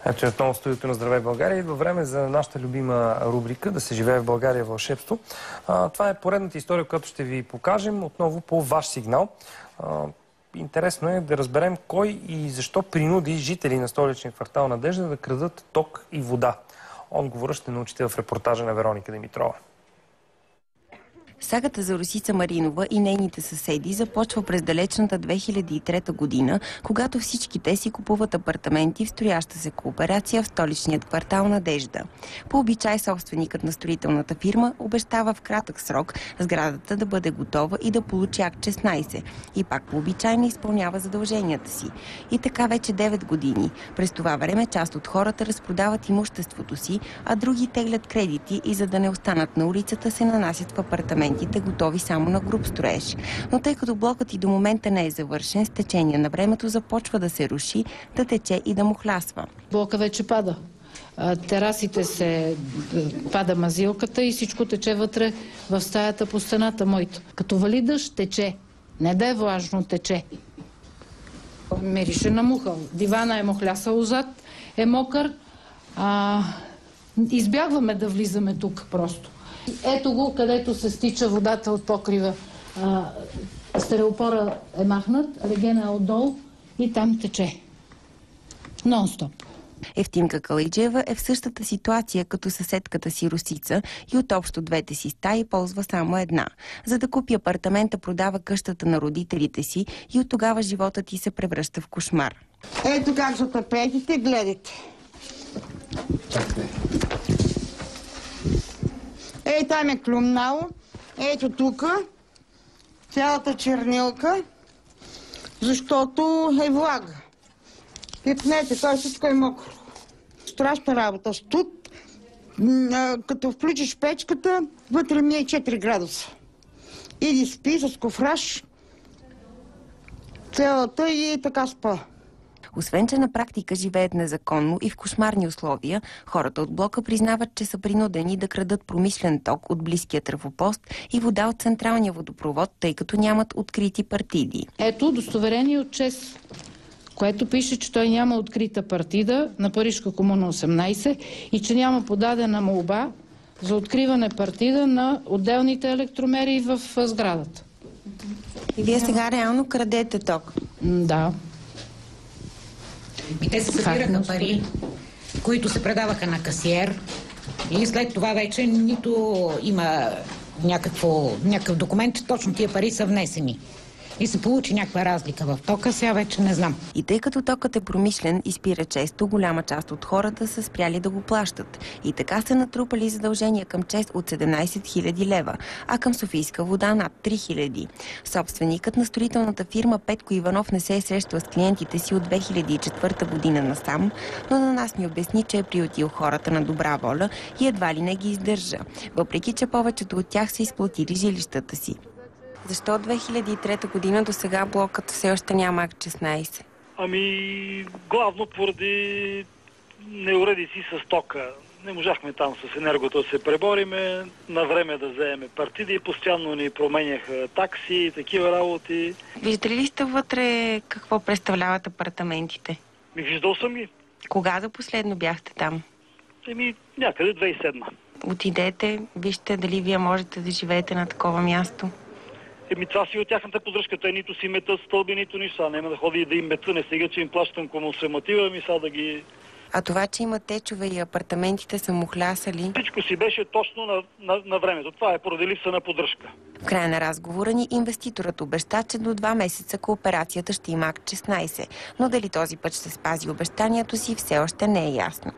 Ето отново студиото на Здравей България. Идва време за нашата любима рубрика "Да се живее в България вълшебство". Това е поредната история, която ще ви покажем отново по ваш сигнал. Интересно е да разберем кой и защо принуди жители на столичния квартал Надежда да крадат ток и вода. Отговора ще научите в репортажа на Вероника Димитрова. Сагата за Росица Маринова и нейните съседи започва през далечната 2003 година, когато всички те си купуват апартаменти в строяща се кооперация в столичният квартал Надежда. По обичай собственикът на строителната фирма обещава в кратък срок сградата да бъде готова и да получи акт 16. И пак по обичай не изпълнява задълженията си. И така вече 9 години. През това време част от хората разпродават имуществото си, а други теглят кредити и за да не останат на улицата се нанасят в апартаменти, готови само на груб строеж. Но тъй като блокът и до момента не е завършен, с течение на времето започва да се руши, да тече и да му хлясва. Блока вече пада. Терасите се пада мазилката и всичко тече вътре в стаята по стената моята. Като вали дъжд, тече. Не да е влажно, тече. Мирише на муха. Дивана е мухлясал зад, е мокър. Избягваме да влизаме тук просто. Ето го, където се стича водата от покрива. Стереопора е махнат, регена е отдолу и там тече. Нон-стоп. Евтимка Калайджиева е в същата ситуация като съседката си Росица и от общо двете си стаи ползва само една. За да купи апартамента, продава къщата на родителите си и от тогава животът ти се превръща в кошмар. Ето как са тапетите, гледайте. Ей, там е клюмнало. Ето тук. Цялата чернилка. Защото е влага. Пипнете, той всичко е мокро. Страшна работа. Студ. Като включиш печката, вътре ми е 4 градуса. Иди спи с кофраж. Цялата и така спа. Освен, че на практика живеят незаконно и в кошмарни условия, хората от блока признават, че са принудени да крадат промишлен ток от близкия трафопост и вода от централния водопровод, тъй като нямат открити партиди. Ето удостоверение от ЧЕЗ, което пише, че той няма открита партида на Парижка комуна 18 и че няма подадена молба за откриване партида на отделните електромери в сградата. И вие сега реално крадете ток? Да. И те се събираха пари, които се предаваха на касиер и след това вече нито има някакъв документ, че точно тия пари са внесени. И се получи някаква разлика в тока, сега вече не знам. И тъй като токът е промишлен и спира често, голяма част от хората са спряли да го плащат. И така са натрупали задължения към ЧЕЗ от 17 000 лева, а към Софийска вода над 3000. Собственикът на строителната фирма Петко Иванов не се е срещал с клиентите си от 2004 година насам, но на нас ни обясни, че е приютил хората на добра воля и едва ли не ги издържа, въпреки че повечето от тях са изплатили жилищата си. Защо от 2003 година до сега блокът все още няма акт 16? Главно поради неуредици с тока. Не можахме там с енергото да се пребориме, на време да вземем партиди, постоянно ни променяха такси и такива работи. Виждали ли сте вътре какво представляват апартаментите? Виждал съм ги. Кога за последно бяхте там? Някъде 2007. Отидете, вижте дали вие можете да живеете на такова място. Това си от тяхната поддръжка. Те нито си метат стълби, нито нищо. Няма да ходи да им мета, не сега, че им плащам консуматива, сега да ги... А това, че има течове и апартаментите са мухлясали? Всичко си беше точно на времето. Това е поради липса на поддръжка. В края на разговора ни инвеститорът обеща, че до 2 месеца кооперацията ще има акт 16. Но дали този път ще спази обещанието си, все още не е ясно.